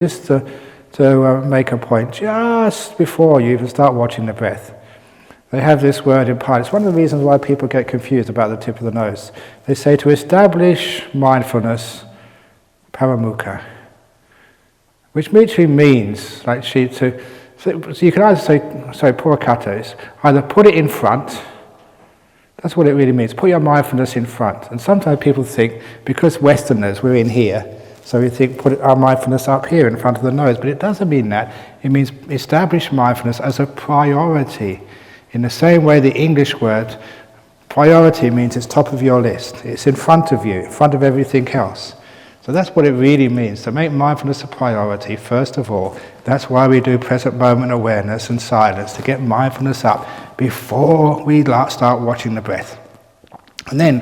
just to make a point, just before you even start watching the breath. They have this word in Pali. It's one of the reasons why people get confused about the tip of the nose. They say to establish mindfulness, paramukha, which literally means, like so you can either say, purakata is either put it in front. That's what it really means. Put your mindfulness in front. And sometimes people think, because Westerners, we're in here, so we think put our mindfulness up here in front of the nose. But it doesn't mean that. It means establish mindfulness as a priority. In the same way the English word priority means it's top of your list. It's in front of you, in front of everything else. So that's what it really means, to make mindfulness a priority, first of all. That's why we do present moment awareness and silence, to get mindfulness up before we start watching the breath. And then,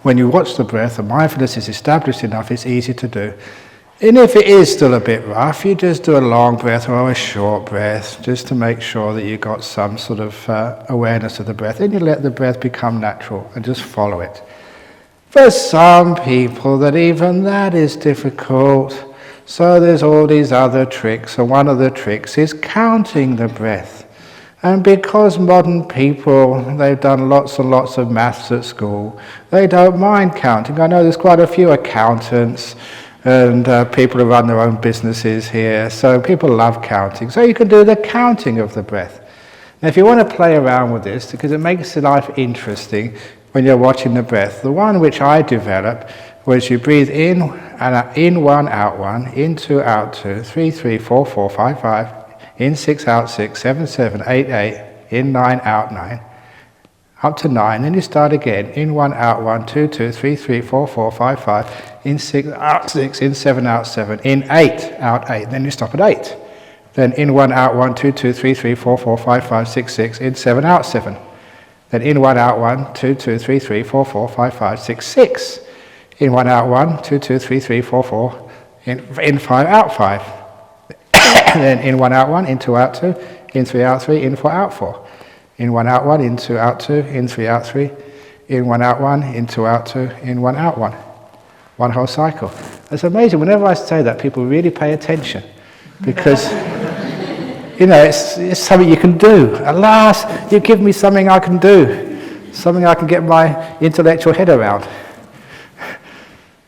when you watch the breath, the mindfulness is established enough, it's easy to do. And if it is still a bit rough, you just do a long breath or a short breath, just to make sure that you've got some sort of awareness of the breath. And you let the breath become natural and just follow it. For some people, that even that is difficult. So there's all these other tricks, and one of the tricks is counting the breath. And because modern people, they've done lots and lots of maths at school, they don't mind counting. I know there's quite a few accountants and people who run their own businesses here, so people love counting. So you can do the counting of the breath. Now if you want to play around with this, because it makes life interesting when you're watching the breath, the one which I developed was you breathe in, and in one, out one, in two, out two, 3, 3, 4, 4, 5, 5, in 6, out 6, 7, 7, 8, 8, in 9, out 9, up to 9, then you start again, in 1, out 1, 2, 2, 3, 3, 4, 4, 5, 5, in 6, out 6, in 7, out 7, in 8, out 8, then you stop at 8. Then in 1, out 1, 2, 2, 3, 3, 4, 4, 5, 5, 6, 6, in 7, out 7. Then in 1, out 1, 2, 2, 3, 3, 4, 4, 5, 5, 6, 6. In 1, out 1, 2, 2, 3, 3, 4, 4, in 5, out 5. Then in 1, out 1, in 2, out 2, in 3, out 3, in 4, out 4. In 1, out 1, in 2, out 2, in 3, out 3, in 1, out 1, in 2, out 2, in 1, out 1. One whole cycle. It's amazing, whenever I say that, people really pay attention. Because, it's something you can do. At last, you give me something I can do. Something I can get my intellectual head around.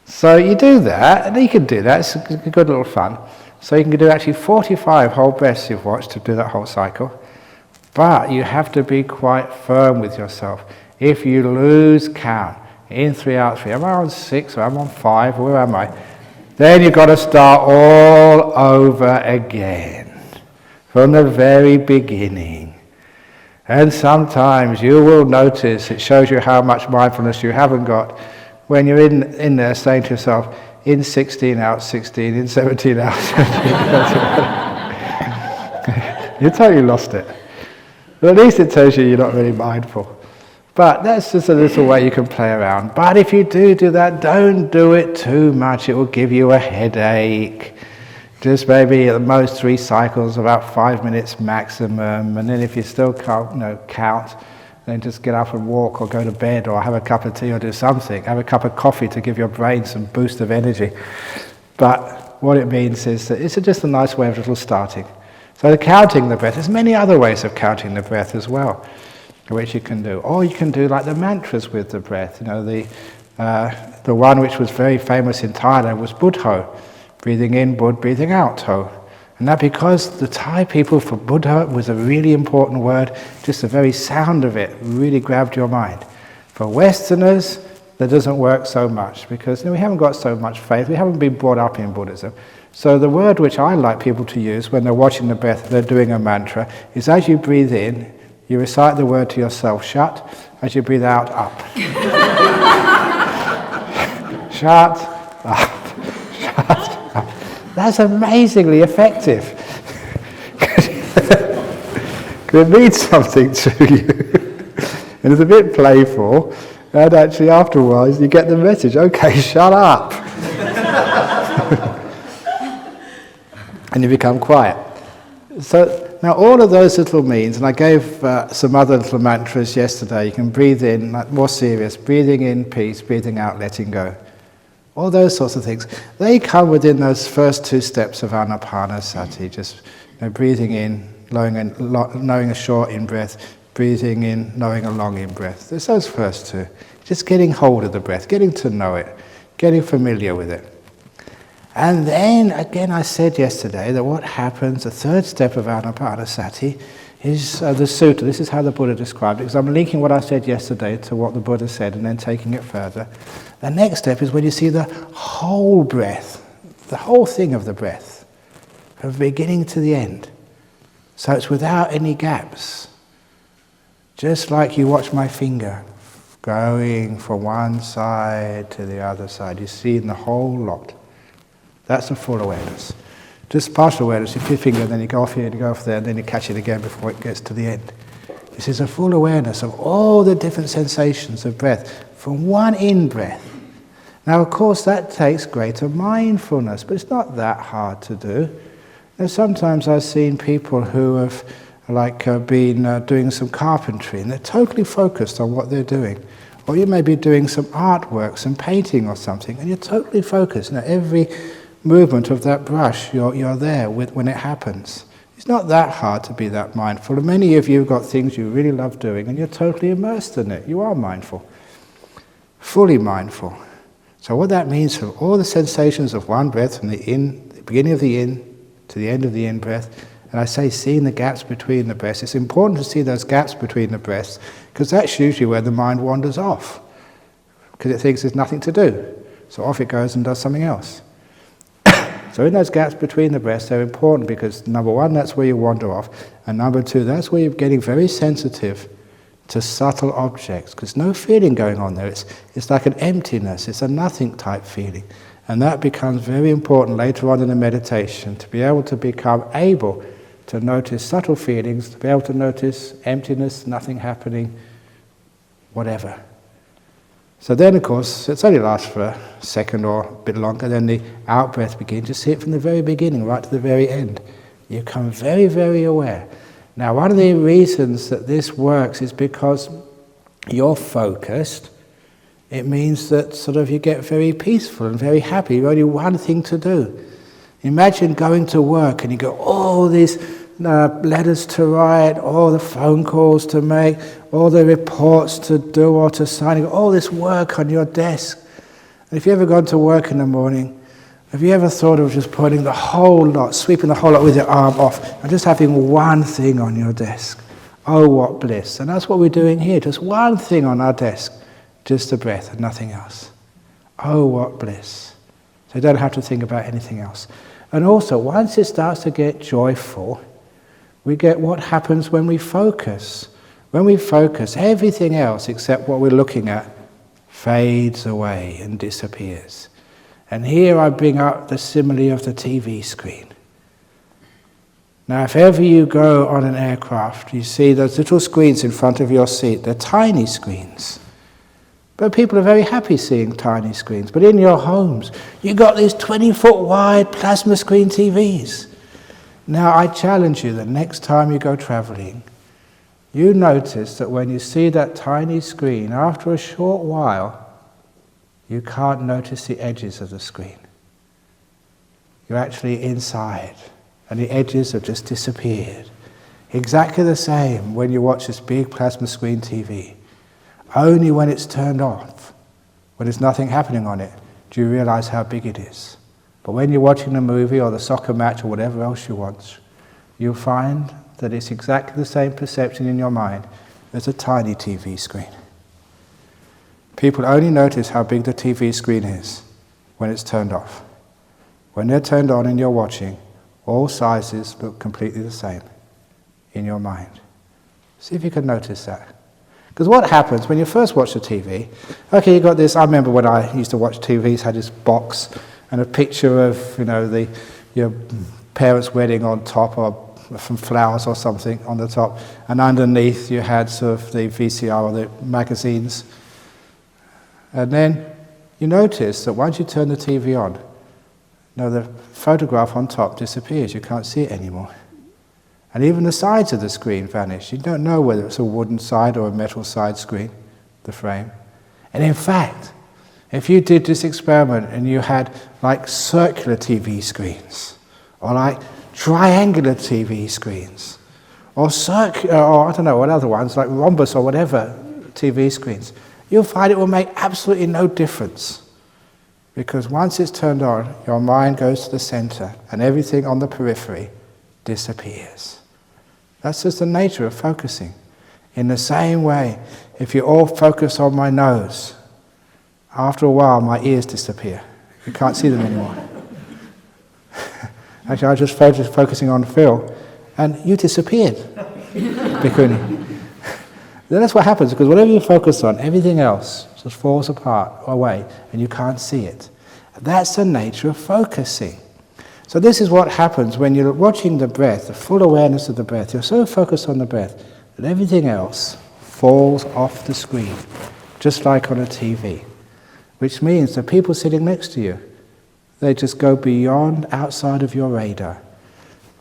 So you do that, and you can do that, it's a good little fun. So you can do actually 45 whole breaths you've watched to do that whole cycle. But you have to be quite firm with yourself. If you lose count, in 3, out 3, am I on 6 or am I on 5, where am I? Then you've got to start all over again, from the very beginning. And sometimes you will notice, it shows you how much mindfulness you haven't got, when you're in there saying to yourself, in 16, out 16, in 17, out 17. You totally lost it. But at least it tells you you're not really mindful. But that's just a little way you can play around. But if you do that, don't do it too much. It will give you a headache. Just maybe at the most 3 cycles, about 5 minutes maximum. And then if you still can't count, then just get up and walk or go to bed or have a cup of tea or do something. Have a cup of coffee to give your brain some boost of energy. But what it means is that it's just a nice way of little starting. So counting the breath, there's many other ways of counting the breath as well, which you can do. Or you can do like the mantras with the breath. The one which was very famous in Thailand was Buddho. Breathing in, Bud, breathing out, Ho. And that because the Thai people, for Buddha was a really important word, just the very sound of it really grabbed your mind. For Westerners, that doesn't work so much because we haven't got so much faith, we haven't been brought up in Buddhism. So the word which I like people to use when they're watching the breath, they're doing a mantra, is as you breathe in, you recite the word to yourself, shut, as you breathe out, up. Shut, up, shut, up. That's amazingly effective. It means something to you. And it's a bit playful, and actually after a while you get the message, okay, shut up. And you become quiet. So now all of those little means, and I gave some other little mantras yesterday. You can breathe in, like more serious, breathing in peace, breathing out letting go. All those sorts of things. They come within those first 2 steps of Anapanasati, just breathing in, knowing a short in-breath, breathing in, knowing a long in-breath. There's those first 2. Just getting hold of the breath, getting to know it, getting familiar with it. And then, again, I said yesterday that what happens, the 3rd step of Anapanasati, is the sutta. This is how the Buddha described it, because I'm linking what I said yesterday to what the Buddha said and then taking it further. The next step is when you see the whole breath, the whole thing of the breath, from the beginning to the end. So it's without any gaps. Just like you watch my finger going from one side to the other side. You see in the whole lot. That's a full awareness. Just partial awareness, you feel your finger, then you go off here, you go off there, and then you catch it again before it gets to the end. This is a full awareness of all the different sensations of breath from one in-breath. Now, of course, that takes greater mindfulness, but it's not that hard to do. Sometimes I've seen people who have been doing some carpentry, and they're totally focused on what they're doing. Or you may be doing some artwork, some painting or something, and you're totally focused. Every movement of that brush, you're there when it happens. It's not that hard to be that mindful. And many of you have got things you really love doing, and you're totally immersed in it. You are mindful, fully mindful. So what that means for all the sensations of one breath, from the beginning of the in to the end of the in-breath, and I say seeing the gaps between the breaths, it's important to see those gaps between the breaths, because that's usually where the mind wanders off, because it thinks there's nothing to do. So off it goes and does something else. So in those gaps between the breaths, they're important because, number 1, that's where you wander off, and number 2, that's where you're getting very sensitive to subtle objects, because no feeling going on there. It's like an emptiness, it's a nothing type feeling. And that becomes very important later on in the meditation, to be able to become able to notice subtle feelings, to be able to notice emptiness, nothing happening, whatever. So then, of course, it only lasts for a second or a bit longer, then the out-breath begins. You see it from the very beginning right to the very end. You become very, very aware. Now, one of the reasons that this works is because you're focused. It means that you get very peaceful and very happy. You've only one thing to do. Imagine going to work and you got all these letters to write, all the phone calls to make, all the reports to do or to sign, you got all this work on your desk. And if you've ever gone to work in the morning, have you ever thought of just putting the whole lot, sweeping the whole lot with your arm off, and just having one thing on your desk? Oh, what bliss. And that's what we're doing here, just one thing on our desk, just the breath and nothing else. Oh, what bliss. So you don't have to think about anything else. And also, once it starts to get joyful, we get what happens when we focus. When we focus, everything else except what we're looking at fades away and disappears. And here I bring up the simile of the TV screen. Now, if ever you go on an aircraft, you see those little screens in front of your seat. They're tiny screens. But people are very happy seeing tiny screens. But in your homes, you've got these 20-foot wide plasma screen TVs. Now, I challenge you, the next time you go traveling, you notice that when you see that tiny screen, after a short while, you can't notice the edges of the screen. You're actually inside, and the edges have just disappeared. Exactly the same when you watch this big plasma screen TV. Only when it's turned off, when there's nothing happening on it, do you realize how big it is. But when you're watching a movie or the soccer match or whatever else you watch, you'll find that it's exactly the same perception in your mind as a tiny TV screen. People only notice how big the TV screen is when it's turned off. When they're turned on and you're watching, all sizes look completely the same in your mind. See if you can notice that. Because what happens when you first watch the TV, okay, you got this, I remember when I used to watch TVs, had this box and a picture of, your parents' wedding on top, or from flowers or something on the top, and underneath you had sort of the VCR or the magazines. And then you notice that once you turn the TV on, the photograph on top disappears, you can't see it anymore. And even the sides of the screen vanish. You don't know whether it's a wooden side or a metal side screen, the frame. And in fact, If you did this experiment and you had like circular TV screens, or like triangular TV screens, or I don't know what other ones, like rhombus or whatever TV screens, you'll find it will make absolutely no difference. Because once it's turned on, your mind goes to the center and everything on the periphery disappears. That's just the nature of focusing. In the same way, if you all focus on my nose, after a while my ears disappear. You can't see them anymore. Actually, I was just focusing on Phil, and you disappeared. Bhikkhuni. That's what happens, because whatever you focus on, everything else just falls apart, away, and you can't see it. That's the nature of focusing. So this is what happens when you're watching the breath, the full awareness of the breath. You're so focused on the breath that everything else falls off the screen, just like on a TV. Which means the people sitting next to you, they just go beyond, outside of your radar.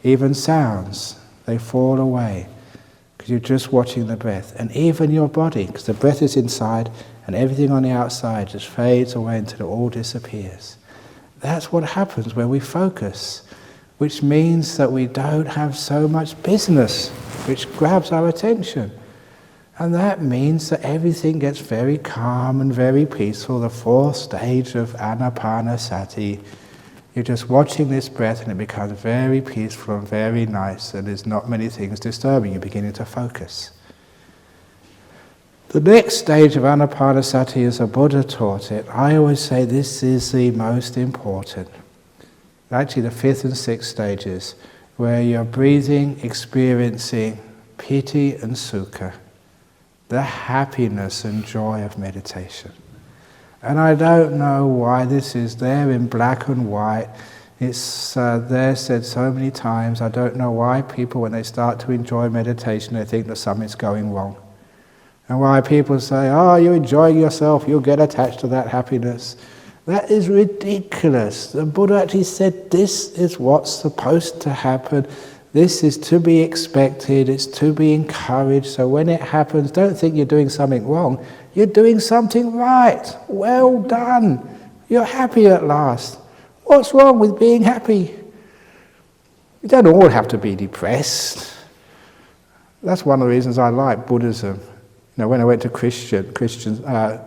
Even sounds, they fall away, because you're just watching the breath. And even your body, because the breath is inside, and everything on the outside just fades away until it all disappears. That's what happens when we focus, which means that we don't have so much business, which grabs our attention. And that means that everything gets very calm and very peaceful, the fourth stage of Anapanasati. You're just watching this breath and it becomes very peaceful and very nice, and there's not many things disturbing you, beginning to focus. The next stage of Anapanasati, as the Buddha taught it, I always say this is the most important. Actually, the fifth and sixth stages, where you're breathing, experiencing piti and sukha, the happiness and joy of meditation. And I don't know why this is there in black and white. It's there said so many times. I don't know why people, when they start to enjoy meditation, they think that something's going wrong. And why people say, oh, you're enjoying yourself, you'll get attached to that happiness. That is ridiculous. The Buddha actually said this is what's supposed to happen. This is to be expected, it's to be encouraged. So when it happens, don't think you're doing something wrong. You're doing something right. Well done. You're happy at last. What's wrong with being happy? You don't all have to be depressed. That's one of the reasons I like Buddhism. You know, when I went to Christian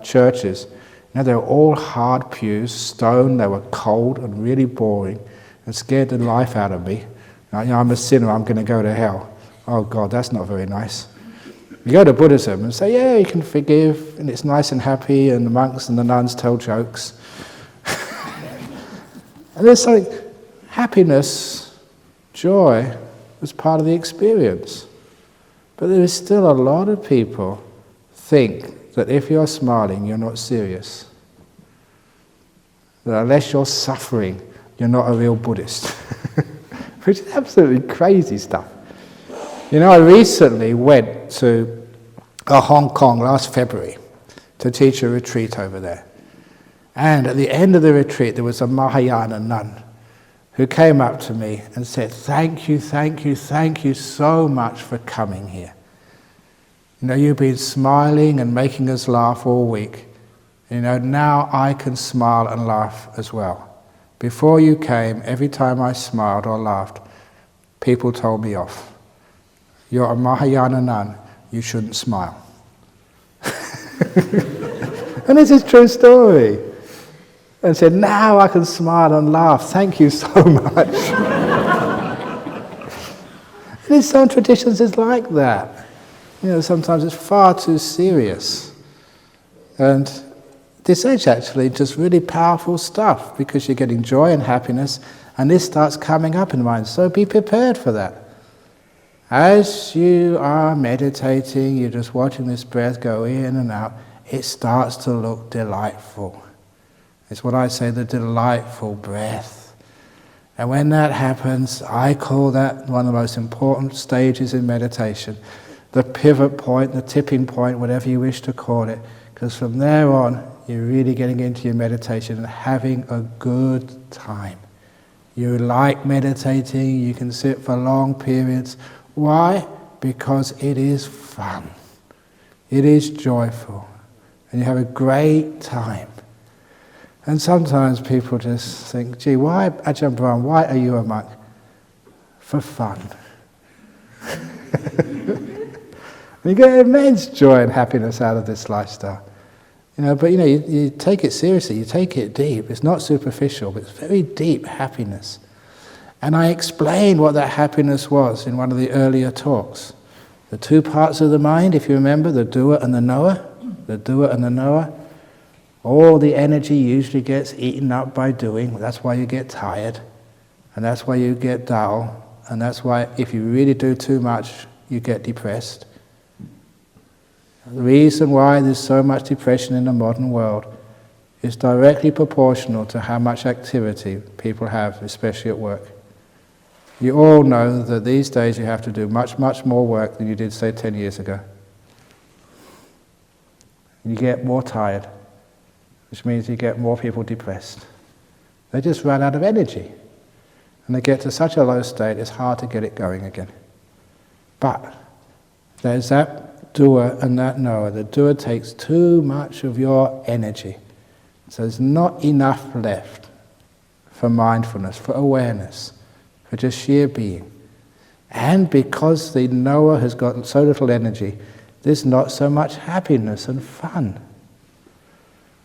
churches, they were all hard pews, stone, they were cold and really boring and scared the life out of me. I'm a sinner, I'm going to go to hell. Oh God, that's not very nice. You go to Buddhism and say, yeah, you can forgive, and it's nice and happy, and the monks and the nuns tell jokes. And there's something, happiness, joy, was part of the experience. But there is still a lot of people think that if you're smiling, you're not serious. That unless you're suffering, you're not a real Buddhist. Which is absolutely crazy stuff. You know, I recently went to Hong Kong last February to teach a retreat over there. And at the end of the retreat, there was a Mahayana nun who came up to me and said, thank you so much for coming here. You know, you've been smiling and making us laugh all week. You know, now I can smile and laugh as well. Before you came, every time I smiled or laughed, people told me off. You're a Mahayana nun, you shouldn't smile. And this is a true story. And said, now I can smile and laugh, thank you so much. And in some traditions it's like that. You know, sometimes it's far too serious. And this is actually just really powerful stuff, because you're getting joy and happiness, and this starts coming up in the mind. So be prepared for that. As you are meditating, you're just watching this breath go in and out, it starts to look delightful. It's what I say, the delightful breath. And when that happens, I call that one of the most important stages in meditation. The pivot point, the tipping point, whatever you wish to call it. Because from there on, you're really getting into your meditation and having a good time. You like meditating, you can sit for long periods. Why? Because it is fun. It is joyful. And you have a great time. And sometimes people just think, gee, why, Ajahn Brahm, why are you a monk? For fun. You get immense joy and happiness out of this lifestyle. But you take it seriously, you take it deep. It's not superficial, but it's very deep happiness. And I explained what that happiness was in one of the earlier talks. The two parts of the mind, if you remember, the doer and the knower. The doer and the knower. All the energy usually gets eaten up by doing. That's why you get tired. And that's why you get dull. And that's why if you really do too much, you get depressed. The reason why there's so much depression in the modern world is directly proportional to how much activity people have, especially at work. You all know that these days you have to do much, much more work than you did, say, 10 years ago. You get more tired, which means you get more people depressed. They just run out of energy. And they get to such a low state, it's hard to get it going again. But there's that doer and that knower. The doer takes too much of your energy. So there's not enough left for mindfulness, for awareness, for just sheer being. And because the knower has got so little energy, there's not so much happiness and fun.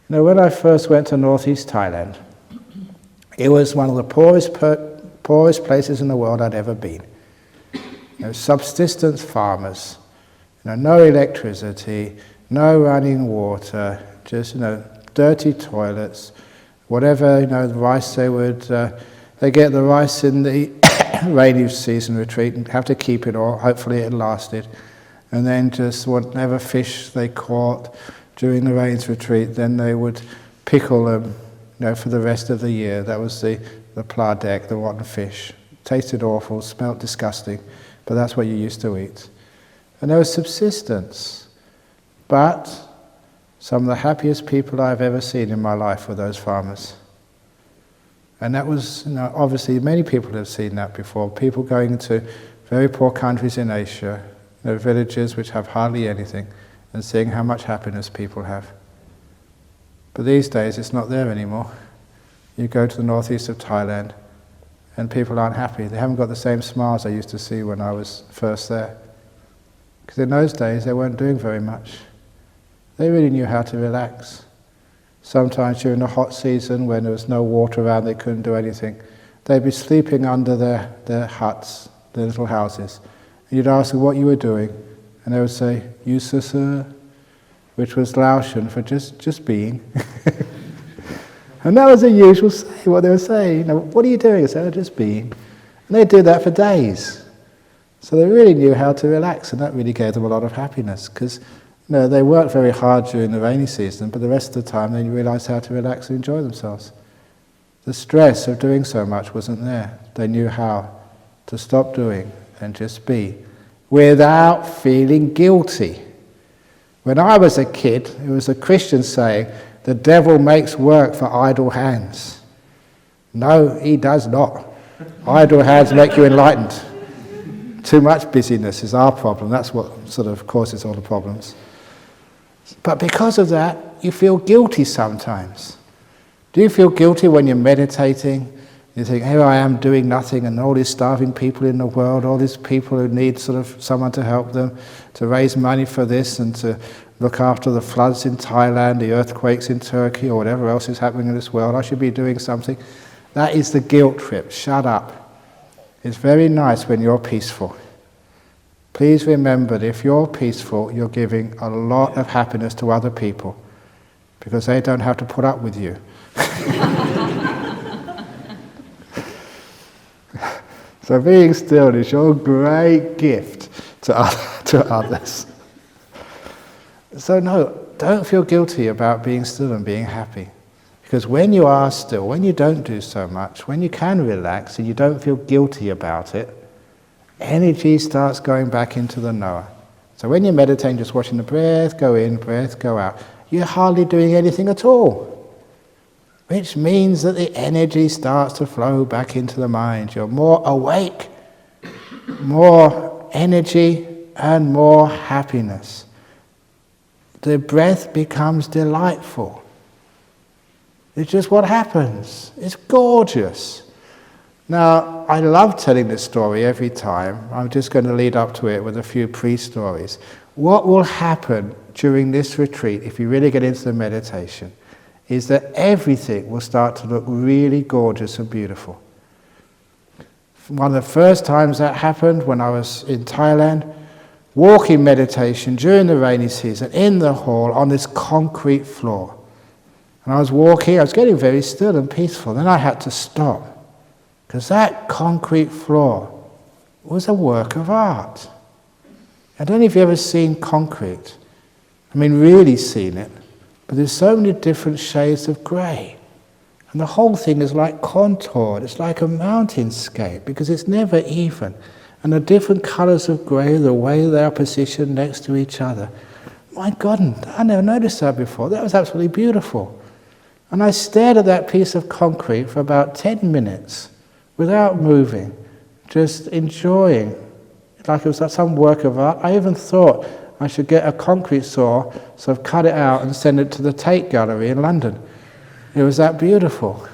When I first went to northeast Thailand, it was one of the poorest places in the world I'd ever been. Subsistence farmers, no electricity, no running water, just dirty toilets, whatever the rice they get the rice in the rainy season retreat and have to keep it all. Hopefully it lasted, and then just whatever fish they caught during the rains retreat, then they would pickle them, for the rest of the year. That was the pladek, the rotten fish. Tasted awful, smelt disgusting, but that's what you used to eat. And there was subsistence. But some of the happiest people I've ever seen in my life were those farmers. And that was, obviously many people have seen that before. People going into very poor countries in Asia, villages which have hardly anything, and seeing how much happiness people have. But these days it's not there anymore. You go to the northeast of Thailand and people aren't happy. They haven't got the same smiles I used to see when I was first there. Because in those days they weren't doing very much. They really knew how to relax. Sometimes during the hot season when there was no water around, they couldn't do anything. They'd be sleeping under their huts, their little houses. And you'd ask them what you were doing, and they would say, "Yusa, which was Laotian for just being. And that was the usual say, what they would say. What are you doing? I said, just being. And they'd do that for days. So they really knew how to relax, and that really gave them a lot of happiness, because they worked very hard during the rainy season, but the rest of the time they realized how to relax and enjoy themselves. The stress of doing so much wasn't there. They knew how to stop doing and just be, without feeling guilty. When I was a kid, it was a Christian saying, "The devil makes work for idle hands." No, he does not. Idle hands make you enlightened. Too much busyness is our problem. That's what sort of causes all the problems. But because of that, you feel guilty sometimes. Do you feel guilty when you're meditating? You think, here I am doing nothing, and all these starving people in the world, all these people who need sort of someone to help them, to raise money for this and to look after the floods in Thailand, the earthquakes in Turkey, or whatever else is happening in this world. I should be doing something. That is the guilt trip. Shut up. It's very nice when you're peaceful. Please remember that if you're peaceful, you're giving a lot of happiness to other people, because they don't have to put up with you. So being still is your great gift to others. So no, don't feel guilty about being still and being happy. Because when you are still, when you don't do so much, when you can relax and you don't feel guilty about it, energy starts going back into the knower. So when you're meditating, just watching the breath go in, breath go out, you're hardly doing anything at all. Which means that the energy starts to flow back into the mind. You're more awake, more energy, and more happiness. The breath becomes delightful. It's just what happens. It's gorgeous. Now, I love telling this story every time. I'm just going to lead up to it with a few pre-stories. What will happen during this retreat, if you really get into the meditation, is that everything will start to look really gorgeous and beautiful. One of the first times that happened when I was in Thailand, walking meditation during the rainy season in the hall on this concrete floor. And I was walking, I was getting very still and peaceful. Then I had to stop, because that concrete floor was a work of art. I don't know if you've ever seen concrete. I mean, really seen it. But there's so many different shades of grey. And the whole thing is like contoured. It's like a mountainscape, because it's never even. And the different colours of grey, the way they are positioned next to each other. My God, I never noticed that before. That was absolutely beautiful. And I stared at that piece of concrete for about 10 minutes without moving, just enjoying, like it was like some work of art. I even thought I should get a concrete saw, so I've cut it out and send it to the Tate Gallery in London. It was that beautiful.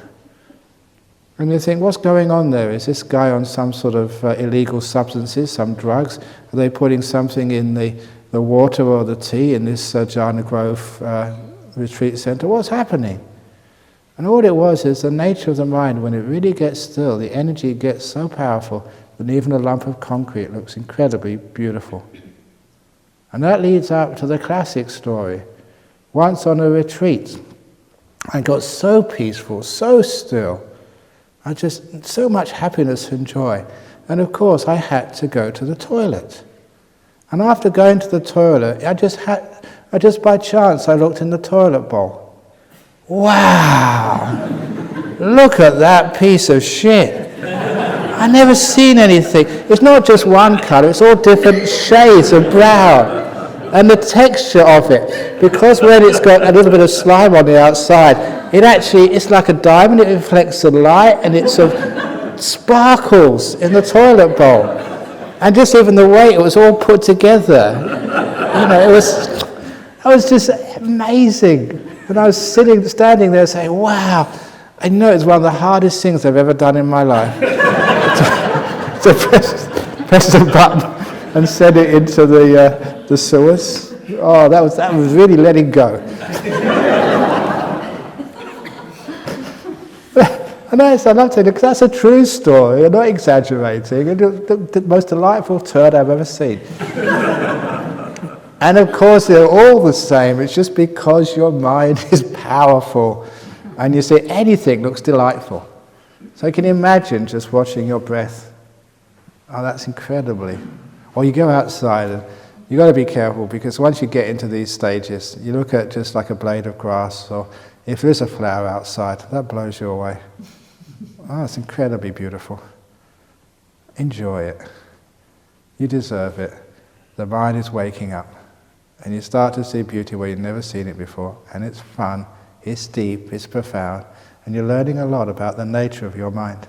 And you think, what's going on there? Is this guy on some sort of illegal substances, some drugs? Are they putting something in the water or the tea in this Jhana Grove retreat centre? What's happening? And all it was is the nature of the mind. When it really gets still, the energy gets so powerful that even a lump of concrete looks incredibly beautiful. And that leads up to the classic story. Once on a retreat, I got so peaceful, so still. So much happiness and joy. And of course, I had to go to the toilet. And after going to the toilet, I just by chance, I looked in the toilet bowl. Wow! Look at that piece of shit. I've never seen anything. It's not just one colour, it's all different shades of brown. And the texture of it, because when it's got a little bit of slime on the outside, it's like a diamond, it reflects the light, and it sort of sparkles in the toilet bowl. And just even the way it was all put together, it was just amazing. And I was standing there saying, wow, I know it's one of the hardest things I've ever done in my life. to press a button and send it into the sewers. Oh, that was really letting go. And I love telling it, because that's a true story. I'm not exaggerating. It's the most delightful turd I've ever seen. And of course, they're all the same. It's just because your mind is powerful, and you see anything looks delightful. So you can imagine just watching your breath. Oh, that's incredibly. Or you go outside, and you've got to be careful, because once you get into these stages, you look at just like a blade of grass, or if there's a flower outside, that blows you away. Oh, it's incredibly beautiful. Enjoy it. You deserve it. The mind is waking up. And you start to see beauty where you've never seen it before. And it's fun, it's deep, it's profound. And you're learning a lot about the nature of your mind.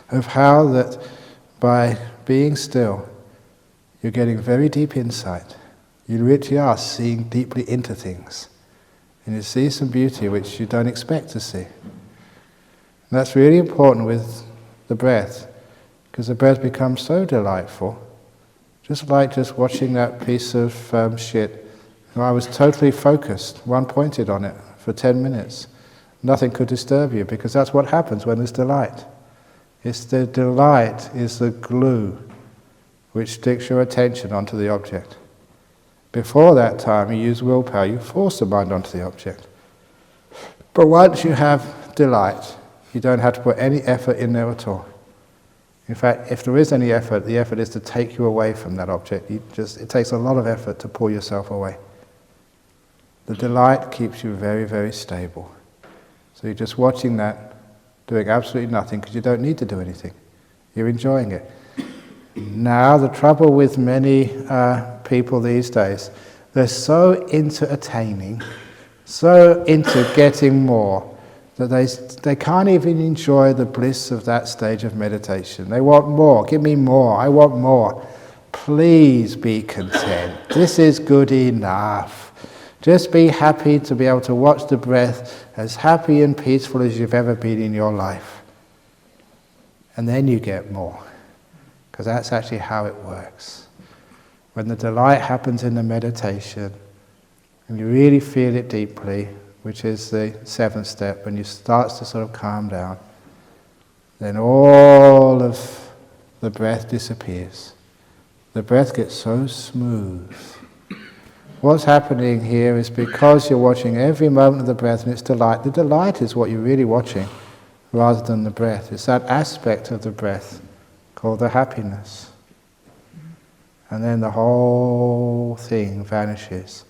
Of how that by being still, you're getting very deep insight. You really are seeing deeply into things. And you see some beauty which you don't expect to see. And that's really important with the breath, because the breath becomes so delightful. Just like watching that piece of shit. I was totally focused, one-pointed on it for 10 minutes. Nothing could disturb you, because that's what happens when there's delight. It's the delight is the glue which sticks your attention onto the object. Before that time, you use willpower, you force the mind onto the object. But once you have delight, you don't have to put any effort in there at all. In fact, if there is any effort, the effort is to take you away from that object. It takes a lot of effort to pull yourself away. The delight keeps you very, very stable. So you're just watching that, doing absolutely nothing, because you don't need to do anything. You're enjoying it. Now, the trouble with many people these days, they're so into attaining, so into getting more, that they can't even enjoy the bliss of that stage of meditation. They want more. Give me more. I want more. Please be content. This is good enough. Just be happy to be able to watch the breath, as happy and peaceful as you've ever been in your life. And then you get more, because that's actually how it works. When the delight happens in the meditation, and you really feel it deeply, which is the seventh step, when you start to sort of calm down, then all of the breath disappears. The breath gets so smooth. What's happening here is because you're watching every moment of the breath and its delight, the delight is what you're really watching rather than the breath. It's that aspect of the breath called the happiness. And then the whole thing vanishes,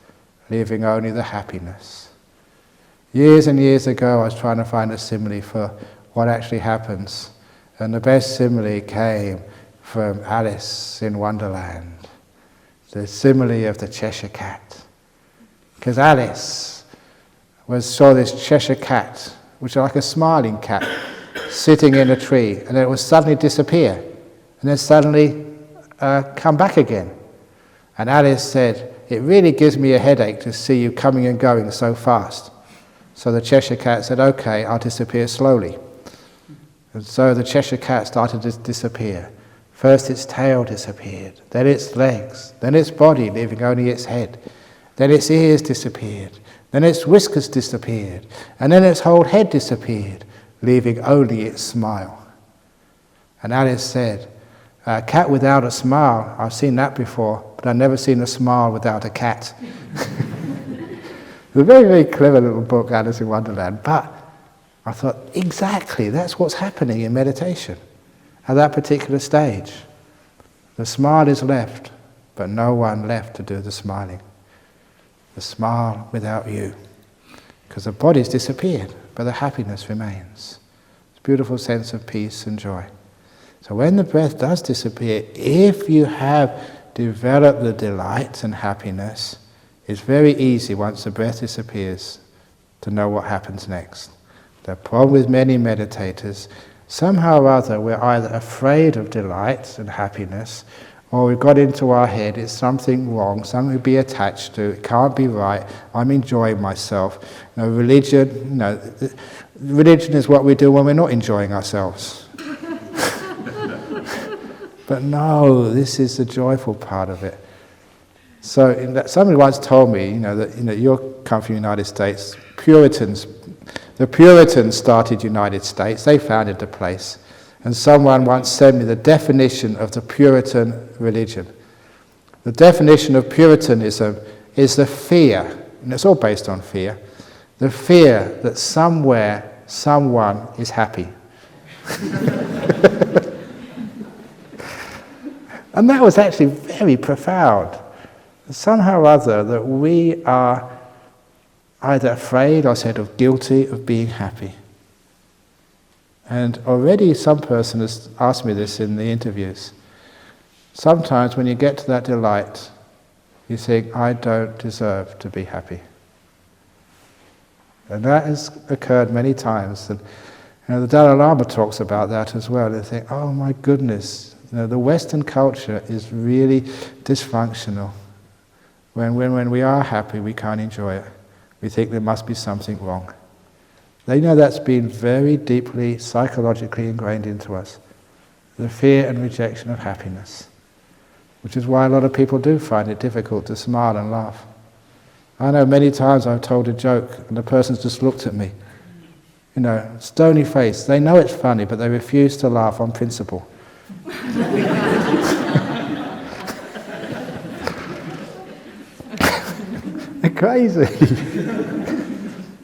leaving only the happiness. Years and years ago I was trying to find a simile for what actually happens. And the best simile came from Alice in Wonderland. The simile of the Cheshire Cat. Because Alice saw this Cheshire Cat, which is like a smiling cat, sitting in a tree, and then it would suddenly disappear, and then suddenly come back again. And Alice said, "It really gives me a headache to see you coming and going so fast." So the Cheshire Cat said, "Okay, I'll disappear slowly." And so the Cheshire Cat started to disappear. First its tail disappeared, then its legs, then its body, leaving only its head. Then its ears disappeared, then its whiskers disappeared, and then its whole head disappeared, leaving only its smile. And Alice said, "A cat without a smile, I've seen that before, but I've never seen a smile without a cat." It's a very, very clever little book, Alice in Wonderland, but I thought, exactly, that's what's happening in meditation. At that particular stage, the smile is left, but no one left to do the smiling. The smile without you. Because the body's disappeared, but the happiness remains. It's a beautiful sense of peace and joy. So when the breath does disappear, if you have developed the delight and happiness, it's very easy once the breath disappears to know what happens next. The problem with many meditators, somehow or other we're either afraid of delight and happiness, or we've got into our head it's something wrong, something to be attached to, it can't be right, I'm enjoying myself. Religion is what we do when we're not enjoying ourselves. But no, this is the joyful part of it. So somebody once told me, that you come from the United States, the Puritans started United States, they founded the place. And someone once sent me the definition of the Puritan religion. The definition of Puritanism is the fear, and it's all based on fear, the fear that somewhere, someone is happy. And that was actually very profound. Somehow or other that we are either afraid or said of guilty of being happy. And already some person has asked me this in the interviews. Sometimes when you get to that delight, you think, I don't deserve to be happy. And that has occurred many times. And the Dalai Lama talks about that as well. They think, oh my goodness, the Western culture is really dysfunctional. When we are happy, we can't enjoy it. We think there must be something wrong. They know that's been very deeply psychologically ingrained into us. The fear and rejection of happiness. Which is why a lot of people do find it difficult to smile and laugh. I know many times I've told a joke and the person's just looked at me. Stony face. They know it's funny, but they refuse to laugh on principle. They're crazy.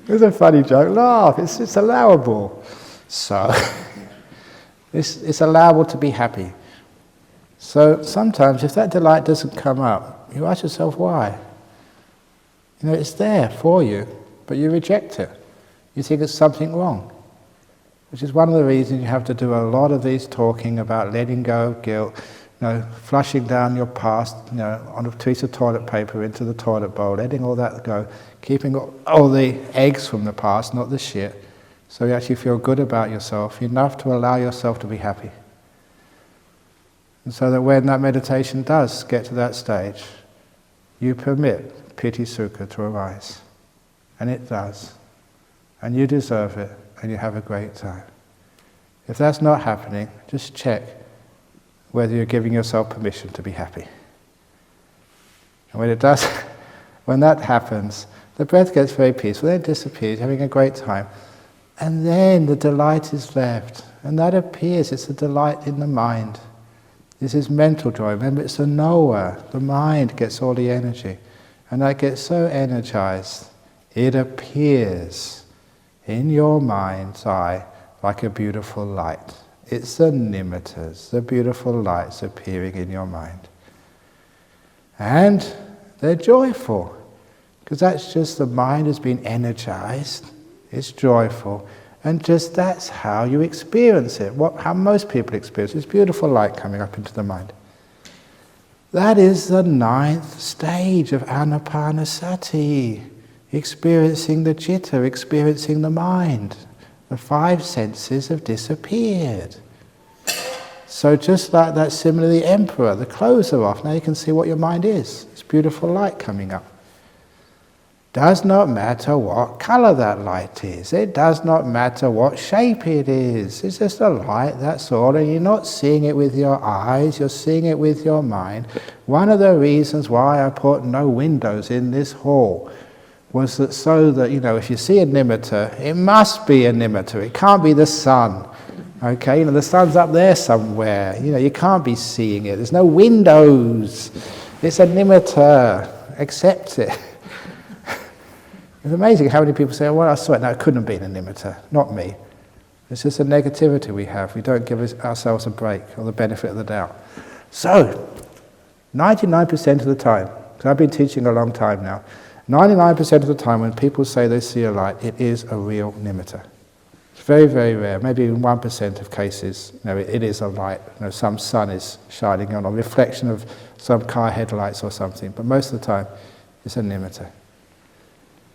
It's a funny joke. Laugh. It's allowable. So, it's allowable to be happy. So sometimes if that delight doesn't come up, you ask yourself why. It's there for you, but you reject it. You think it's something wrong. Which is one of the reasons you have to do a lot of these talking about letting go of guilt, flushing down your past, on a piece of toilet paper into the toilet bowl, letting all that go, keeping all the eggs from the past, not the shit, so you actually feel good about yourself, enough to allow yourself to be happy. And so that when that meditation does get to that stage, you permit piti sukha to arise. And it does. And you deserve it, and you have a great time. If that's not happening, just check whether you're giving yourself permission to be happy. And when it does, when that happens, the breath gets very peaceful, then it disappears, having a great time. And then the delight is left. And that appears, it's a delight in the mind. This is mental joy. Remember, it's a knower. The mind gets all the energy. And that gets so energized, it appears in your mind's eye like a beautiful light. It's the nimittas, the beautiful lights appearing in your mind. And they're joyful, because that's just the mind has been energized, it's joyful, and just that's how you experience it, how most people experience this beautiful light coming up into the mind. That is the 9th stage of Anapanasati, experiencing the citta, experiencing the mind. The 5 senses have disappeared. So just like that simile, the emperor, the clothes are off, now you can see what your mind is. It's beautiful light coming up. Does not matter what colour that light is. It does not matter what shape it is. It's just a light, that's all. And you're not seeing it with your eyes, you're seeing it with your mind. One of the reasons why I put no windows in this hall was that so that, if you see a nimitta, it must be a nimitta. It can't be the sun. Okay, the sun's up there somewhere. You can't be seeing it. There's no windows. It's a nimitta. Accept it. It's amazing how many people say, well, I saw it. No, it couldn't have been a nimitta. Not me. It's just a negativity we have. We don't give ourselves a break or the benefit of the doubt. So, 99% of the time, because I've been teaching a long time now, 99% of the time when people say they see a light, it is a real nimitta. It's very, very rare. Maybe in 1% of cases, it is a light. Some sun is shining on, or reflection of some car headlights or something. But most of the time, it's a nimitta.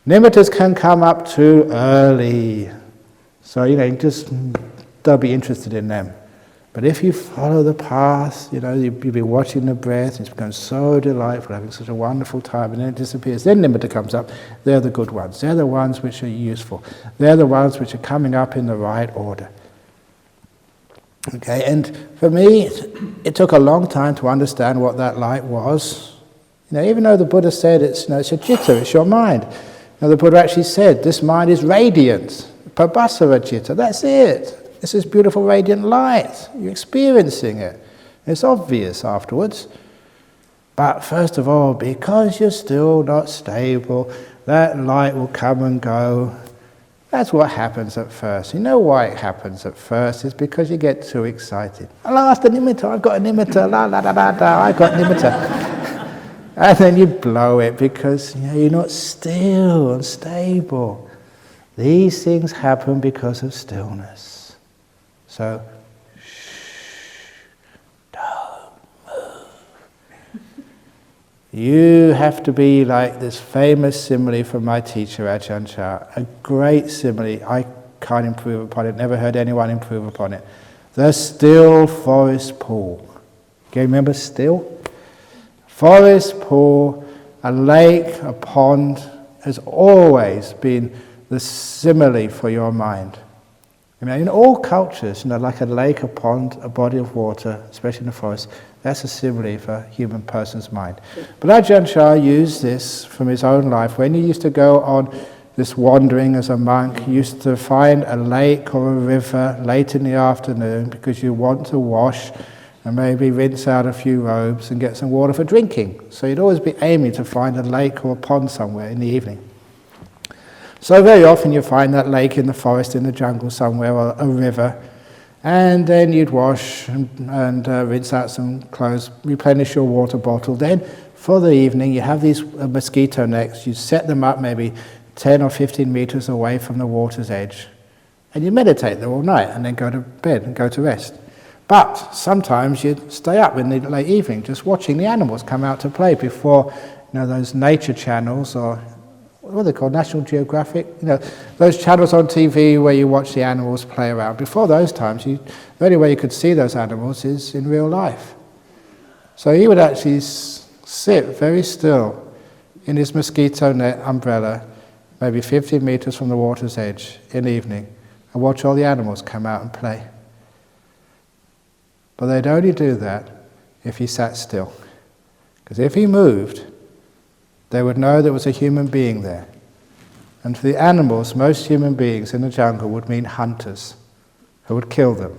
Nimittas can come up too early. So, just don't be interested in them. But if you follow the path, you'll be watching the breath, it's become so delightful, having such a wonderful time, and then it disappears. Then nimitta comes up. They're the good ones. They're the ones which are useful. They're the ones which are coming up in the right order. Okay, and for me, it took a long time to understand what that light was. Even though the Buddha said it's a citta, it's your mind. The Buddha actually said, this mind is radiant, pabhasara citta, that's it. It's this beautiful radiant light. You're experiencing it. It's obvious afterwards. But first of all, because you're still not stable, that light will come and go. That's what happens at first. You know why it happens at first? It's because you get too excited. Alas, the nimitta, I've got a nimitta, la la la la la, I've got nimitta. And then you blow it because you're not still and stable. These things happen because of stillness. So, don't move. You have to be like this famous simile from my teacher, Ajahn, a great simile. I can't improve upon it, never heard anyone improve upon it. The still forest pool. Can you remember still? Forest pool, a lake, a pond, has always been the simile for your mind. In all cultures, like a lake, a pond, a body of water, especially in the forest, that's a simile for a human person's mind. But Ajahn used this from his own life. When he used to go on this wandering as a monk, he used to find a lake or a river late in the afternoon because you want to wash and maybe rinse out a few robes and get some water for drinking. So you'd always be aiming to find a lake or a pond somewhere in the evening. So very often you find that lake in the forest, in the jungle somewhere, or a river, and then you'd wash and rinse out some clothes, replenish your water bottle. Then for the evening you have these mosquito nets, you set them up maybe 10 or 15 meters away from the water's edge, and you meditate there all night and then go to bed and go to rest. But sometimes you'd stay up in the late evening just watching the animals come out to play before those nature channels, or what are they called, National Geographic, those channels on TV where you watch the animals play around. Before those times, the only way you could see those animals is in real life. So he would actually sit very still in his mosquito net umbrella, maybe 50 meters from the water's edge in the evening, and watch all the animals come out and play. But they'd only do that if he sat still. Because if he moved, they would know there was a human being there. And for the animals, most human beings in the jungle would mean hunters who would kill them.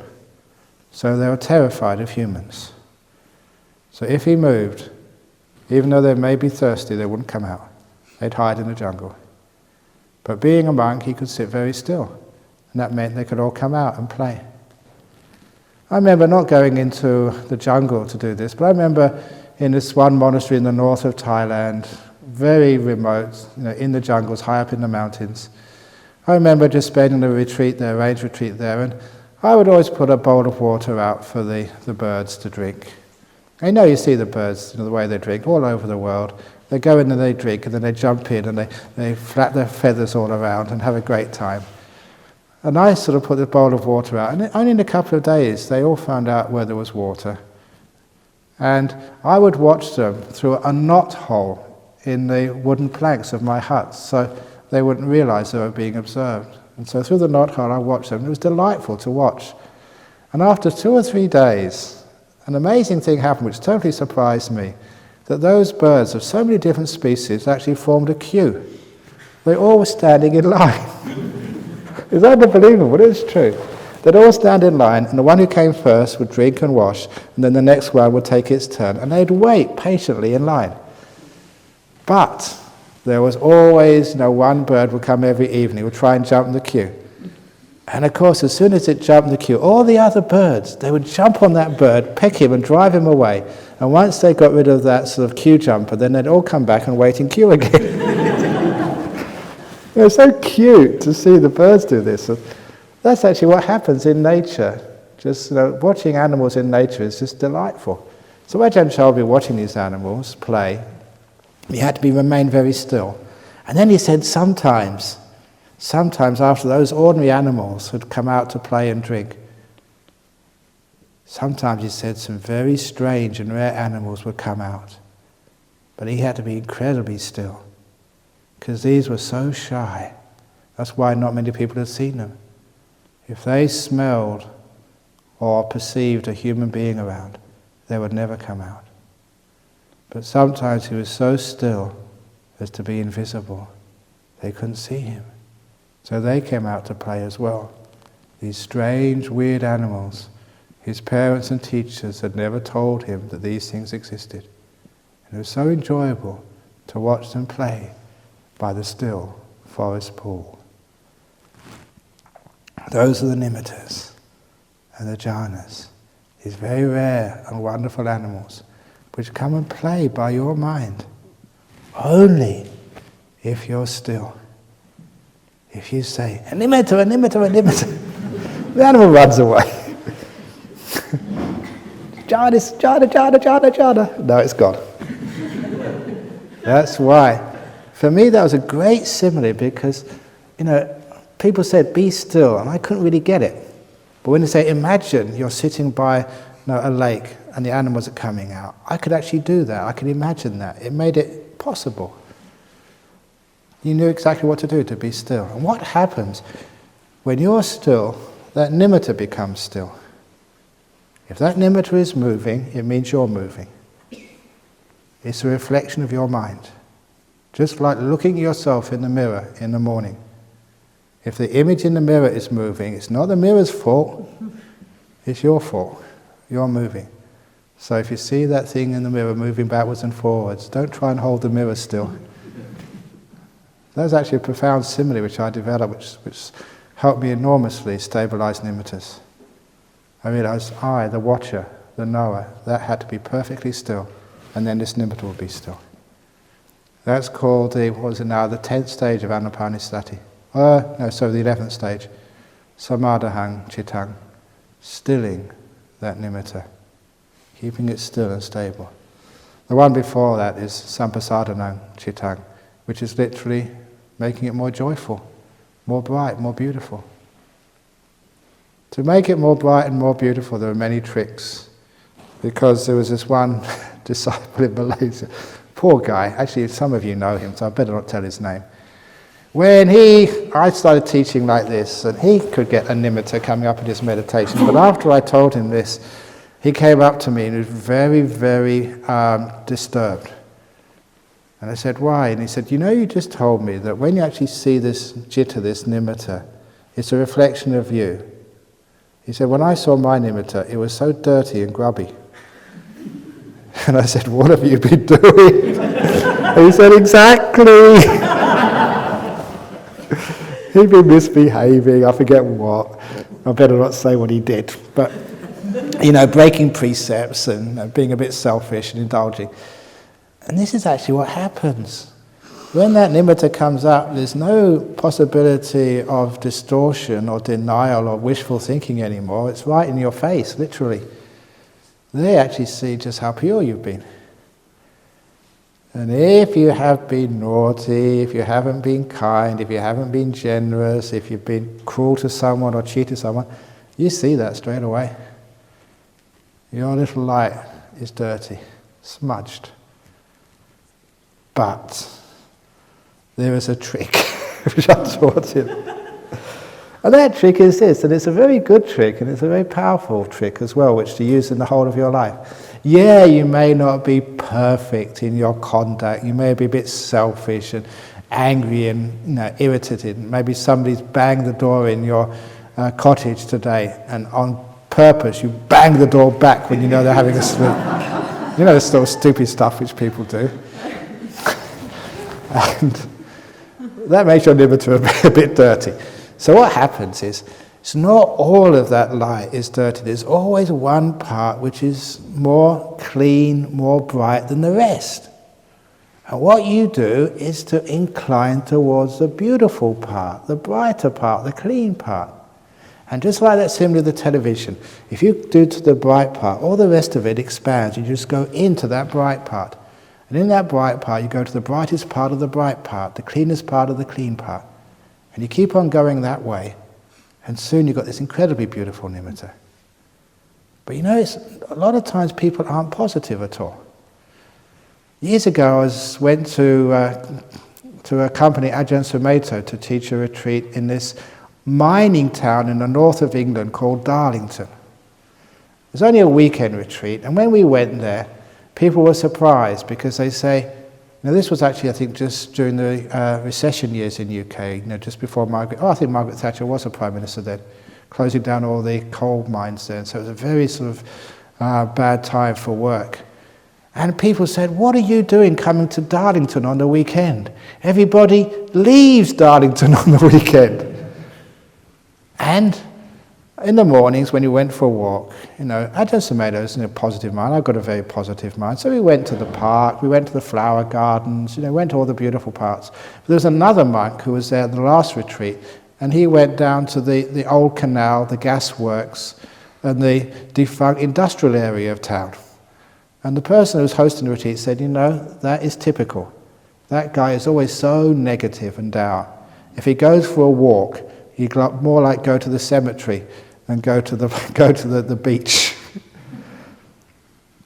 So they were terrified of humans. So if he moved, even though they may be thirsty, they wouldn't come out. They'd hide in the jungle. But being a monk, he could sit very still. And that meant they could all come out and play. I remember not going into the jungle to do this, but I remember in this one monastery in the north of Thailand, very remote, in the jungles, high up in the mountains. I remember just spending a retreat there, arranged retreat there, and I would always put a bowl of water out for the birds to drink. I know you see the birds, the way they drink all over the world. They go in and they drink, and then they jump in and they flap their feathers all around and have a great time. And I sort of put the bowl of water out, and only in a couple of days they all found out where there was water. And I would watch them through a knot hole in the wooden planks of my hut, so they wouldn't realize they were being observed. And so through the knot hole I watched them. It was delightful to watch. And after 2 or 3 days, an amazing thing happened which totally surprised me, that those birds of so many different species actually formed a queue. They all were standing in line. It's unbelievable, but it's true. They'd all stand in line, and the one who came first would drink and wash, and then the next one would take its turn, and they'd wait patiently in line. But there was always, one bird would come every evening, would try and jump in the queue. And of course, as soon as it jumped in the queue, all the other birds, they would jump on that bird, peck him and drive him away. And once they got rid of that sort of queue jumper, then they'd all come back and wait in queue again. It's so cute to see the birds do this. That's actually what happens in nature. Just watching animals in nature is just delightful. So Ajahn told me watching these animals play, he had to remain very still. And then he said sometimes after those ordinary animals had come out to play and drink, sometimes he said some very strange and rare animals would come out. But he had to be incredibly still, because these were so shy. That's why not many people had seen them. If they smelled or perceived a human being around, they would never come out. But sometimes he was so still as to be invisible. They couldn't see him. So they came out to play as well. These strange, weird animals. His parents and teachers had never told him that these things existed. And it was so enjoyable to watch them play by the still forest pool. Those are the nimittas and the jhanas, these very rare and wonderful animals which come and play by your mind, only if you're still. If you say, a nimitta, a nimitta, a nimitta, the animal runs away. Jhana, jhana, jhana, jhana, jhana. No, it's gone. That's why. For me, that was a great simile because, people said, be still, and I couldn't really get it. But when they say, imagine you're sitting by a lake and the animals are coming out, I could actually do that. I could imagine that. It made it possible. You knew exactly what to do to be still. And what happens when you're still, that nimitta becomes still. If that nimitta is moving, it means you're moving. It's a reflection of your mind. Just like looking at yourself in the mirror in the morning. If the image in the mirror is moving, it's not the mirror's fault, it's your fault. You're moving. So if you see that thing in the mirror moving backwards and forwards, don't try and hold the mirror still. That's actually a profound simile which I developed, which helped me enormously stabilize nimittas. I realized I, the watcher, the knower, that had to be perfectly still, and then this nimitta will be still. That's called the 10th stage of Anapanasati. The 11th stage. Samadahang chittang, stilling that nimitta, keeping it still and stable. The one before that is sampasadanang chittang, which is literally making it more joyful, more bright, more beautiful. To make it more bright and more beautiful, there are many tricks, because there was this one disciple in Malaysia, Poor guy. Actually, some of you know him, so I better not tell his name. I started teaching like this, and he could get a nimitta coming up in his meditation, but after I told him this, he came up to me and he was very, very disturbed. And I said, why? And he said, you just told me that when you actually see this citta, this nimitta, it's a reflection of you. He said, when I saw my nimitta, it was so dirty and grubby. And I said, what have you been doing? And he said, exactly. He'd been misbehaving, I forget what. I better not say what he did. But, breaking precepts and being a bit selfish and indulging. And this is actually what happens. When that nimitta comes up, there's no possibility of distortion or denial or wishful thinking anymore. It's right in your face, literally. They actually see just how pure you've been. And if you have been naughty, if you haven't been kind, if you haven't been generous, if you've been cruel to someone or cheated someone, you see that straight away. Your little light is dirty, smudged. But there is a trick, which I taught him. And that trick is this, and it's a very good trick, and it's a very powerful trick as well, which to use in the whole of your life. Yeah, you may not be perfect in your conduct. You may be a bit selfish and angry and irritated. Maybe somebody's banged the door in your cottage today, and on purpose you bang the door back when you know they're having a sleep. The sort of stupid stuff which people do. And that makes your nimitta a bit dirty. So what happens is, it's not all of that light is dirty. There's always one part which is more clean, more bright than the rest. And what you do is to incline towards the beautiful part, the brighter part, the clean part. And just like that simile of the television, if you do to the bright part, all the rest of it expands. You just go into that bright part. And in that bright part, you go to the brightest part of the bright part, the cleanest part of the clean part. And you keep on going that way. And soon you've got this incredibly beautiful nimitta. But a lot of times people aren't positive at all. Years ago I went to accompany Ajahn Sumedho to teach a retreat in this mining town in the north of England called Darlington. It was only a weekend retreat, and when we went there, people were surprised because they say, this was actually, I think, just during the recession years in UK, just before I think Margaret Thatcher was a Prime Minister then, closing down all the coal mines then, so it was a very sort of bad time for work. And people said, what are you doing coming to Darlington on the weekend? Everybody leaves Darlington on the weekend. And in the mornings when you went for a walk, Ajahn Sumedho's in a positive mind. I've got a very positive mind. So we went to the park, we went to the flower gardens, went to all the beautiful parts. But there was another monk who was there at the last retreat, and he went down to the old canal, the gas works, and the defunct industrial area of town. And the person who was hosting the retreat said, that is typical. That guy is always so negative and down. If he goes for a walk, he'd more like go to the cemetery than go to the beach.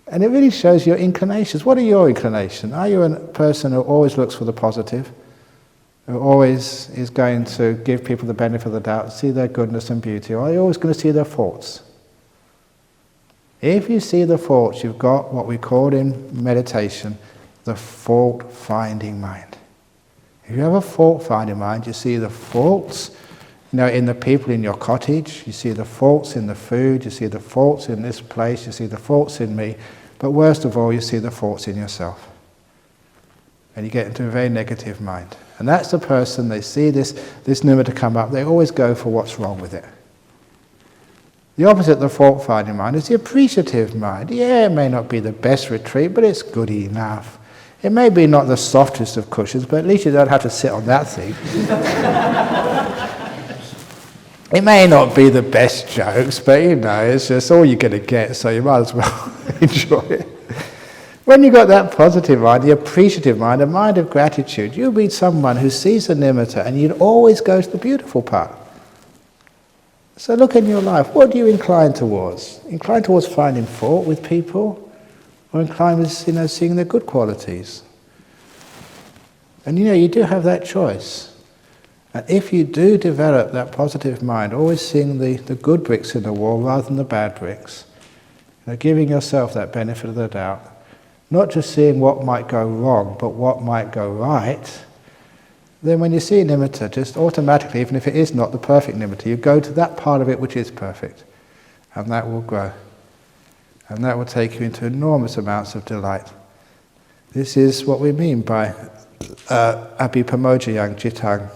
And it really shows your inclinations. What are your inclinations? Are you a person who always looks for the positive, who always is going to give people the benefit of the doubt, see their goodness and beauty, or are you always going to see their faults? If you see the faults, you've got what we call in meditation the fault-finding mind. If you have a fault-finding mind, you see the faults in the people in your cottage, you see the faults in the food, you see the faults in this place, you see the faults in me, but worst of all, you see the faults in yourself. And you get into a very negative mind. And that's the person, they see this nimitta come up, they always go for what's wrong with it. The opposite of the fault-finding mind is the appreciative mind. Yeah, it may not be the best retreat, but it's good enough. It may be not the softest of cushions, but at least you don't have to sit on that thing. It may not be the best jokes, but it's just all you're going to get, so you might as well enjoy it. When you've got that positive mind, the appreciative mind, a mind of gratitude, you'll be someone who sees the nimitta and you'd always go to the beautiful part. So look in your life, what do you incline towards? Incline towards finding fault with people? Or incline with seeing their good qualities? And you do have that choice. And if you do develop that positive mind, always seeing the good bricks in the wall rather than the bad bricks, giving yourself that benefit of the doubt, not just seeing what might go wrong, but what might go right, then when you see nimitta, just automatically, even if it is not the perfect nimitta, you go to that part of it which is perfect, and that will grow. And that will take you into enormous amounts of delight. This is what we mean by abhipamojayang jitang,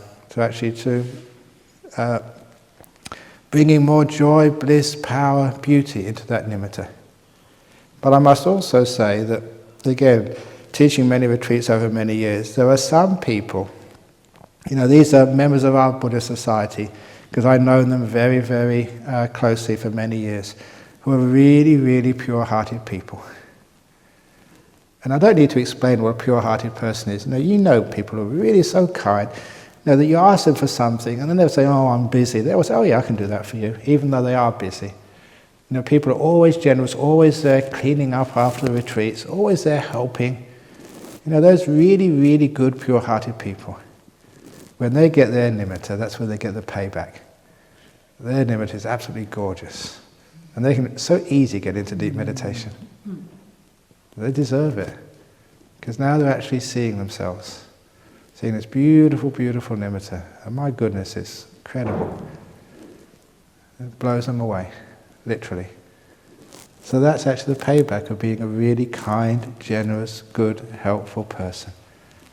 bringing more joy, bliss, power, beauty into that nimitta. But I must also say that, again, teaching many retreats over many years, there are some people, these are members of our Buddhist society, because I've known them very, very closely for many years, who are really, really pure-hearted people. And I don't need to explain what a pure-hearted person is. People who are really so kind, that you ask them for something, and then they'll say, oh, I'm busy. They will say, oh yeah, I can do that for you, even though they are busy. People are always generous, always there cleaning up after the retreats, always there helping. Those really, really good, pure-hearted people, when they get their nimitta, that's where they get the payback. Their nimitta is absolutely gorgeous. And they can so easy get into deep meditation. They deserve it. Because now they're actually seeing themselves. Seeing this beautiful, beautiful nimitta. And my goodness, it's incredible. It blows them away, literally. So that's actually the payback of being a really kind, generous, good, helpful person.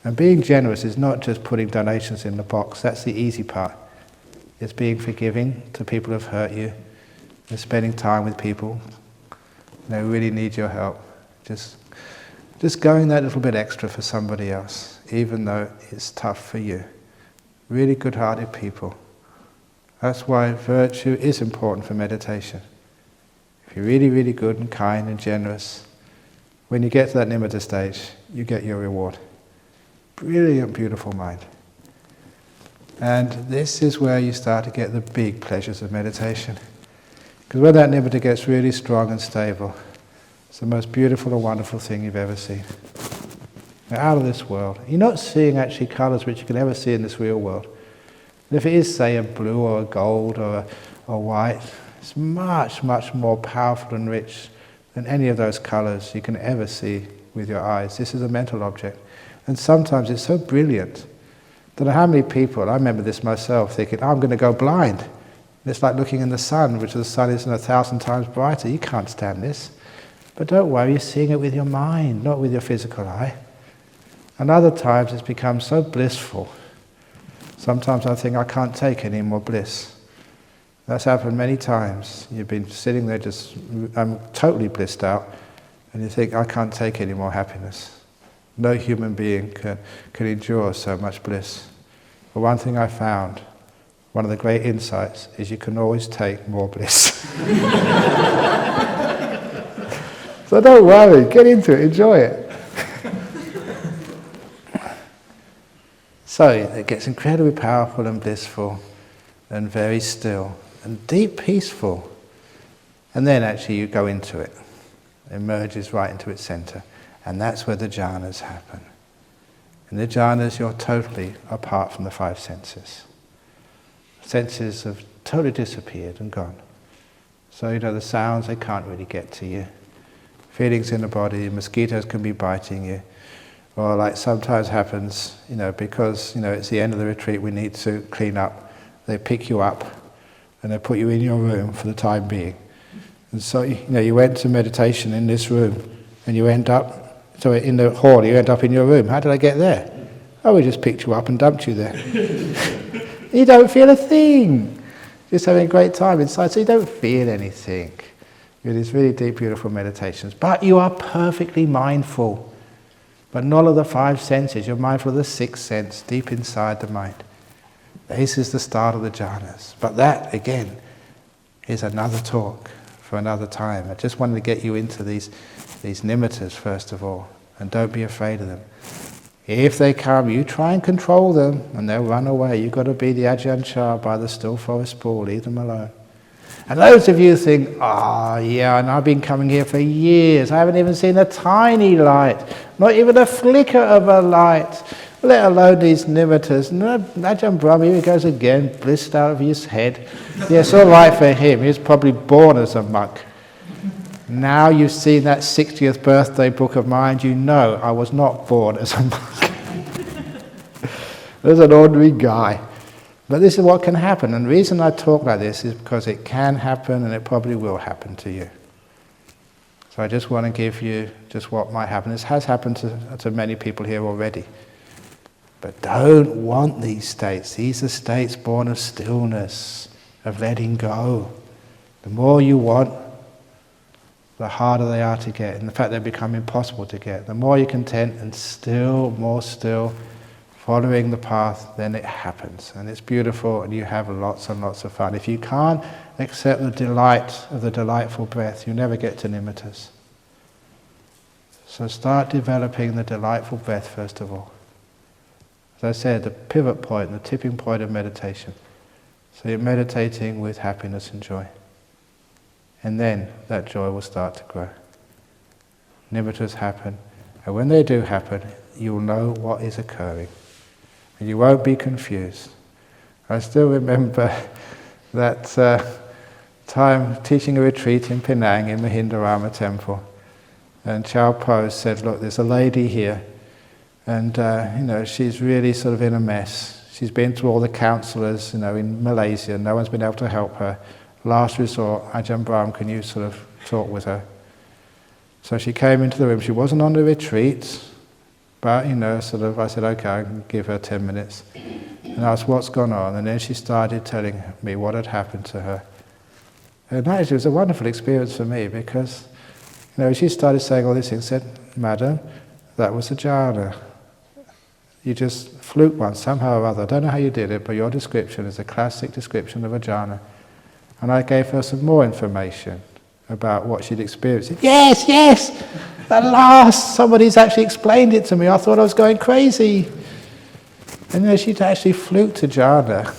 And being generous is not just putting donations in the box. That's the easy part. It's being forgiving to people who have hurt you. It's spending time with people who really need your help. Just going that little bit extra for somebody else, even though it's tough for you. Really good-hearted people. That's why virtue is important for meditation. If you're really, really good and kind and generous, when you get to that nimitta stage, you get your reward. Brilliant, beautiful mind. And this is where you start to get the big pleasures of meditation. Because when that nimitta gets really strong and stable, it's the most beautiful and wonderful thing you've ever seen. You're out of this world. You're not seeing actually colours which you can ever see in this real world. And if it is, say, a blue or a gold or white, it's much, much more powerful and rich than any of those colours you can ever see with your eyes. This is a mental object. And sometimes it's so brilliant. I don't know how many people, I remember this myself, thinking, I'm going to go blind. It's like looking in the sun, which the sun is 1,000 times brighter. You can't stand this. But don't worry, you're seeing it with your mind, not with your physical eye. And other times it's become so blissful. Sometimes I think I can't take any more bliss. That's happened many times. You've been sitting there just, I'm totally blissed out, and you think, I can't take any more happiness. No human being can endure so much bliss. But one thing I found, one of the great insights, is you can always take more bliss. So don't worry, get into it, enjoy it. So it gets incredibly powerful and blissful and very still and deep peaceful. And then actually you go into it. It emerges right into its center. And that's where the jhanas happen. In the jhanas you're totally apart from the five senses. Senses have totally disappeared and gone. So the sounds, they can't really get to you. Feelings in the body, mosquitoes can be biting you. Or like sometimes happens, because it's the end of the retreat, we need to clean up. They pick you up and they put you in your room for the time being. And so, you went to meditation in this room and you end up, in the hall, you end up in your room. How did I get there? Oh, we just picked you up and dumped you there. You don't feel a thing. Just having a great time inside, so you don't feel anything. It is really deep, beautiful meditations. But you are perfectly mindful. But not of the five senses. You're mindful of the sixth sense, deep inside the mind. This is the start of the jhanas. But that, again, is another talk for another time. I just wanted to get you into these nimittas, first of all. And don't be afraid of them. If they come, you try and control them, and they'll run away. You've got to be the Ajahn by the still forest pool. Leave them alone. And loads of you think, yeah, and I've been coming here for years. I haven't even seen a tiny light, not even a flicker of a light. let alone these nimittas. No, Ajahn Brahm, here he goes again, blissed out of his head. Yes, all right for him, he was probably born as a monk. Now you've seen that 60th birthday book of mine, you know I was not born as a monk. I was an ordinary guy. But this is what can happen, and the reason I talk like this is because it can happen and it probably will happen to you. So I just want to give you just what might happen. This has happened to many people here already. But don't want these states. These are states born of stillness, of letting go. The more you want, the harder they are to get. In fact, they become impossible to get. The more you're content and still, more still, following the path, then it happens. And it's beautiful and you have lots and lots of fun. If you can't accept the delight of the delightful breath, you never get to nimittas. So start developing the delightful breath first of all. As I said, the pivot point, the tipping point of meditation. So you're meditating with happiness and joy. And then that joy will start to grow. Nimittas happen, and when they do happen, you'll know what is occurring. And you won't be confused. I still remember that time teaching a retreat in Penang in the Hindarama temple. And Chao Po said, look, there's a lady here, and she's really sort of in a mess. She's been to all the counsellors, in Malaysia, no one's been able to help her. Last resort, Ajahn Brahm, can you sort of talk with her? So she came into the room. She wasn't on the retreat, but I said, okay, I can give her 10 minutes. And asked what's gone on, and then she started telling me what had happened to her. And actually it was a wonderful experience for me because, she started saying all these things, said, Madam, that was a jhana. You just fluked one somehow or other. I don't know how you did it, but your description is a classic description of a jhana. And I gave her some more information about what she'd experienced. Yes, at last, somebody's actually explained it to me. I thought I was going crazy. And she'd actually fluked a jhana.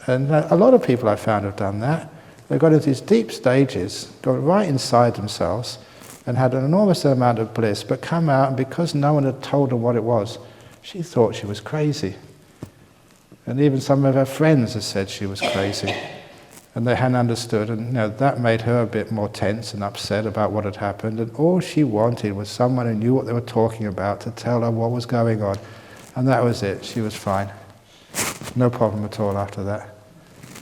And a lot of people I found have done that. They've got into these deep stages, gone right inside themselves, and had an enormous amount of bliss, but come out, and because no one had told her what it was, she thought she was crazy. And even some of her friends had said she was crazy. And they hadn't understood, and that made her a bit more tense and upset about what had happened. And all she wanted was someone who knew what they were talking about to tell her what was going on. And that was it. She was fine. No problem at all after that.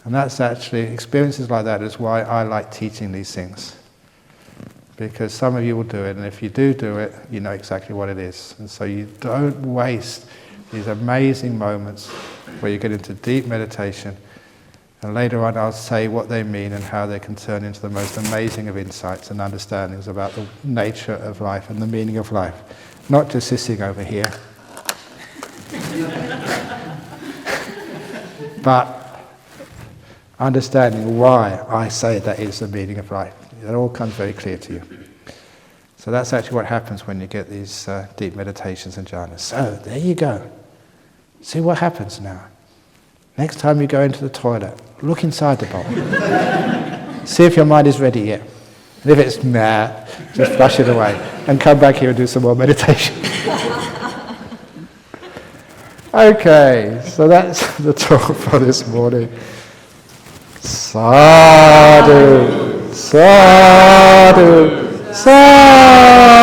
And that's actually, experiences like that is why I like teaching these things. Because some of you will do it, and if you do it, you know exactly what it is. And so you don't waste these amazing moments where you get into deep meditation. And later on I'll say what they mean and how they can turn into the most amazing of insights and understandings about the nature of life and the meaning of life. Not just sitting over here. But understanding why I say that is the meaning of life. It all comes very clear to you. So that's actually what happens when you get these deep meditations and jhanas. So there you go. See what happens now. Next time you go into the toilet, look inside the bowl. See if your mind is ready yet. And if it's nah, just flush it away and come back here and do some more meditation. Okay, so that's the talk for this morning. Sadhu, sadhu, sadhu.